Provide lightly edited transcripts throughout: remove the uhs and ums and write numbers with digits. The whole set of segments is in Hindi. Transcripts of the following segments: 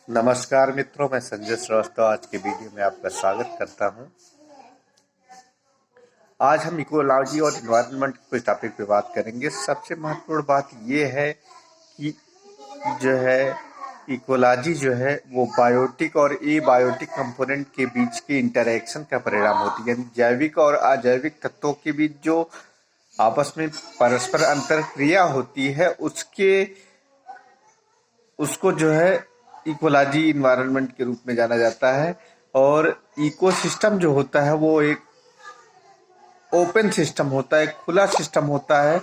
नमस्कार मित्रों, मैं संजय श्रीवास्तव आज के वीडियो में आपका स्वागत करता हूं। आज हम इकोलॉजी और इन्वायरमेंट के कुछ टॉपिक पे बात करेंगे। सबसे महत्वपूर्ण बात ये है कि जो है इकोलॉजी जो है वो बायोटिक और एबायोटिक कंपोनेंट के बीच के इंटरैक्शन का परिणाम होती है, यानी जैविक और अजैविक तत्वों के बीच जो आपस में परस्पर अंतरक्रिया होती है उसको जो है इकोलॉजी इन्वायरमेंट के रूप में जाना जाता है। और इकोसिस्टम जो होता है वो एक ओपन सिस्टम होता है, खुला सिस्टम होता है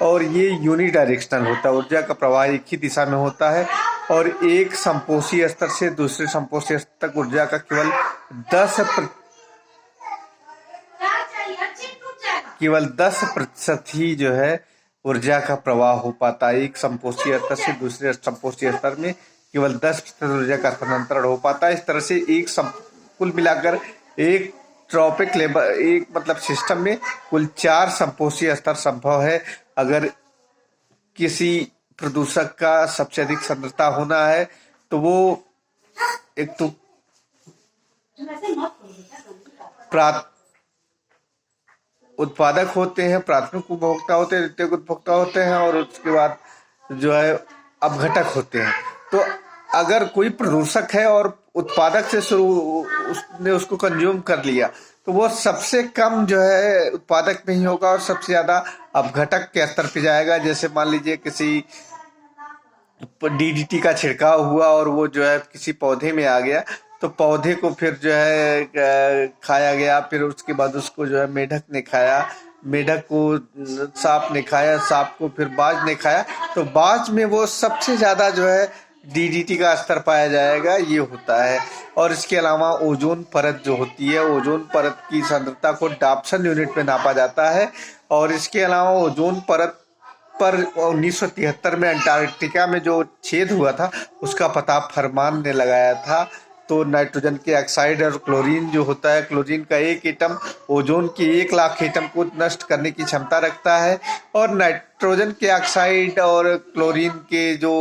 और ये यूनिडायरेक्शनल होता है। ऊर्जा का प्रवाह एक ही दिशा में होता है और एक संपोषी स्तर से दूसरे संपोषी स्तर तक ऊर्जा का केवल 10% ही जो है ऊर्जा का प्रवाह हो पाता है। एक संपोषी स्तर से दूसरे संपोषी स्तर में केवल 10% ऊर्जा का स्थानांतरण हो पाता है। इस तरह से कुल मिलाकर एक ट्रॉपिक लेवल मतलब सिस्टम में कुल 4 संपोषी स्तर संभव है। अगर किसी प्रदूषक का सबसे अधिक सांद्रता होना है तो वो एक तो उत्पादक होते हैं, प्राथमिक उपभोक्ता होते हैं, द्वितीयक उपभोक्ता होते हैं और उसके बाद जो है अपघटक होते हैं। तो अगर कोई प्रदूषक है और उत्पादक से उसने उसको कंज्यूम कर लिया तो वो सबसे कम जो है उत्पादक में ही होगा और सबसे ज्यादा अपघटक के स्तर पे जाएगा। जैसे मान लीजिए किसी डीडीटी का छिड़काव हुआ और वो जो है किसी पौधे में आ गया तो पौधे को फिर जो है खाया गया, फिर उसके बाद उसको जो है मेढक ने खाया, मेढक को सांप ने खाया, सांप को फिर बाज ने खाया, तो बाज में वो सबसे ज्यादा जो है डीडीटी का स्तर पाया जाएगा, ये होता है। और इसके अलावा ओजोन परत जो होती है, ओजोन परत की सांद्रता को डाप्सन यूनिट में नापा जाता है। और इसके अलावा ओजोन परत पर 1973 में अंटार्कटिका में जो छेद हुआ था उसका पता फरमान ने लगाया था। तो नाइट्रोजन के ऑक्साइड और क्लोरीन जो होता है, क्लोरीन का एक एटम ओजोन के 1 लाख एटम को नष्ट करने की क्षमता रखता है। और नाइट्रोजन के ऑक्साइड और क्लोरीन के जो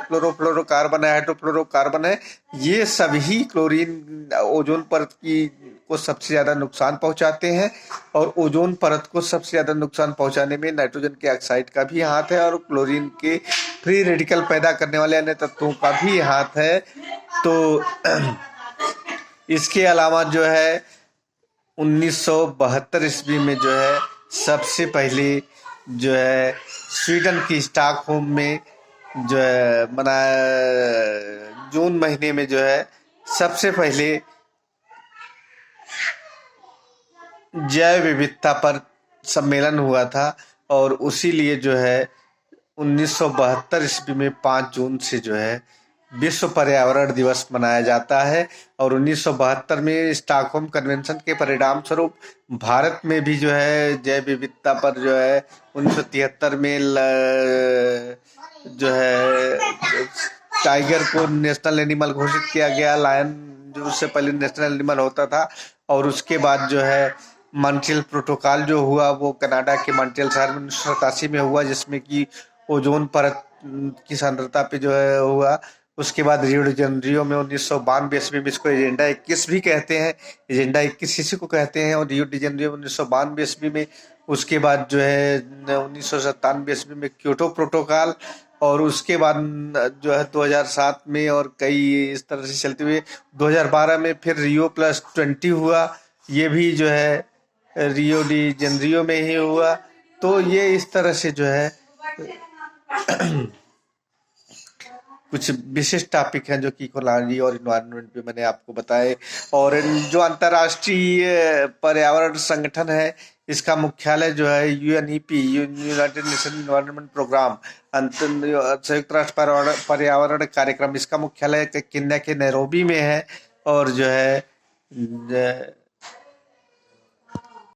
क्लोरोफ्लोरोकार्बन है, हाइड्रोफ्लोरोकार्बन है, ये सभी क्लोरीन ओजोन परत की को सबसे ज्यादा नुकसान पहुंचाते हैं। और ओजोन परत को सबसे ज्यादा नुकसान पहुंचाने में नाइट्रोजन के ऑक्साइड का भी हाथ है और क्लोरीन के फ्री रेडिकल पैदा करने वाले अन्य तत्वों का भी हाथ है। तो इसके अलावा जो है 1972 ईस्वी में जो है सबसे पहले जो है स्वीडन की स्टॉकहोम में जो है मनाया, जून महीने में जो है सबसे पहले जैव विविधता पर सम्मेलन हुआ था। और उसी लिए जो है 1972 ईस्वी में 5 जून से जो है विश्व पर्यावरण दिवस मनाया जाता है। और 1972 में स्टॉकहोम कन्वेंशन के परिणाम स्वरूप भारत में भी जो है जैव विविधता पर जो है 1973 में जो है टाइगर को नेशनल एनिमल घोषित किया गया। लायन जो उससे पहले नेशनल एनिमल होता था। और उसके बाद जो है मॉन्ट्रियल प्रोटोकॉल जो हुआ वो कनाडा के मॉन्ट्रियल शहर में 1987 में हुआ, जिसमें कि ओजोन परत की सांद्रता पे जो है हुआ। उसके बाद रियो डी जेनेरियो में 1992 ईस्वी में, इसको एजेंडा 21 भी कहते हैं, एजेंडा 21 इसी को कहते हैं। और रियो डी जेनेरियो 1992 ईस्वी में, उसके बाद जो है 1997 ईस्वी में क्योटो प्रोटोकॉल। और उसके बाद जो है 2007 में और कई इस तरह से चलते हुए 2012 में फिर Rio+20 हुआ, ये भी जो है रियो डी जेनेरियो में ही हुआ। तो ये इस तरह से जो है कुछ विशिष्ट टॉपिक हैं जो कि इकोलॉजी और इन्वायरमेंट पे मैंने आपको बताए। और जो अंतर्राष्ट्रीय पर्यावरण संगठन है इसका मुख्यालय जो है UNEP, united nation environment programme, संयुक्त राष्ट्र पर्यावरण कार्यक्रम, इसका मुख्यालय केन्या के नैरोबी में है। और जो है